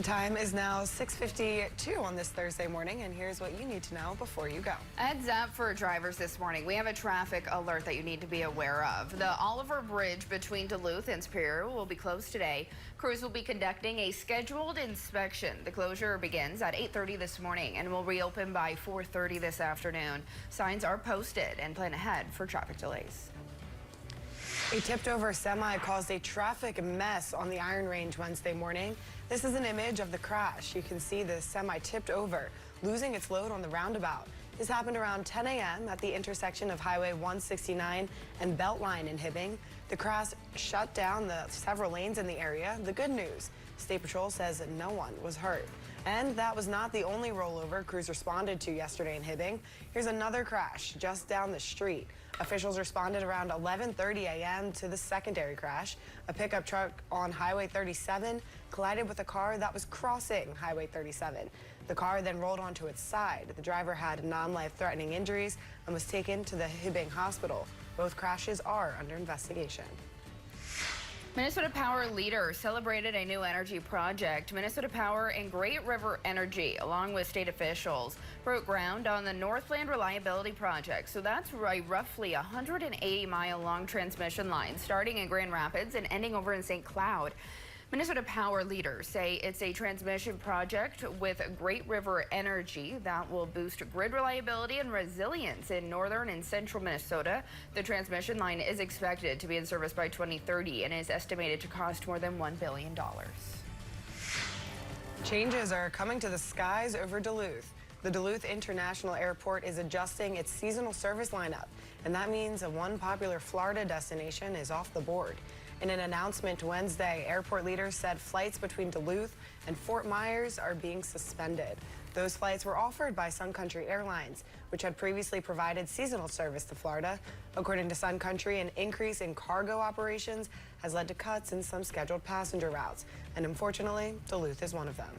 The time is now 6:52 on this Thursday morning, and here's what you need to know before you go. Heads up for drivers this morning. We have a traffic alert that you need to be aware of. The Oliver Bridge between Duluth and Superior will be closed today. Crews will be conducting a scheduled inspection. The closure begins at 8:30 this morning and will reopen by 4:30 this afternoon. Signs are posted and plan ahead for traffic delays. A tipped-over semi caused a traffic mess on the Iron Range Wednesday morning. This is an image of the crash. You can see the semi tipped over, losing its load on the roundabout. This happened around 10 a.m. at the intersection of Highway 169 and Beltline in Hibbing. The crash shut down the several lanes in the area. The good news, State Patrol says no one was hurt. And that was not the only rollover crews responded to yesterday in Hibbing. Here's another crash just down the street. Officials responded around 11:30 a.m. to the secondary crash. A pickup truck on Highway 37 collided with a car that was crossing Highway 37. The car then rolled onto its side. The driver had non-life-threatening injuries and was taken to the Hibbing Hospital. Both crashes are under investigation. Minnesota Power leaders celebrated a new energy project. Minnesota Power and Great River Energy, along with state officials, broke ground on the Northland Reliability Project. So that's a roughly 180-mile-long transmission line starting in Grand Rapids and ending over in St. Cloud. Minnesota Power leaders say it's a transmission project with Great River Energy that will boost grid reliability and resilience in northern and central Minnesota. The transmission line is expected to be in service by 2030 and is estimated to cost more than $1 billion. Changes are coming to the skies over Duluth. The Duluth International Airport is adjusting its seasonal service lineup, and that means one popular Florida destination is off the board. In an announcement Wednesday, airport leaders said flights between Duluth and Fort Myers are being suspended. Those flights were offered by Sun Country Airlines, which had previously provided seasonal service to Florida. According to Sun Country, an increase in cargo operations has led to cuts in some scheduled passenger routes, and unfortunately, Duluth is one of them.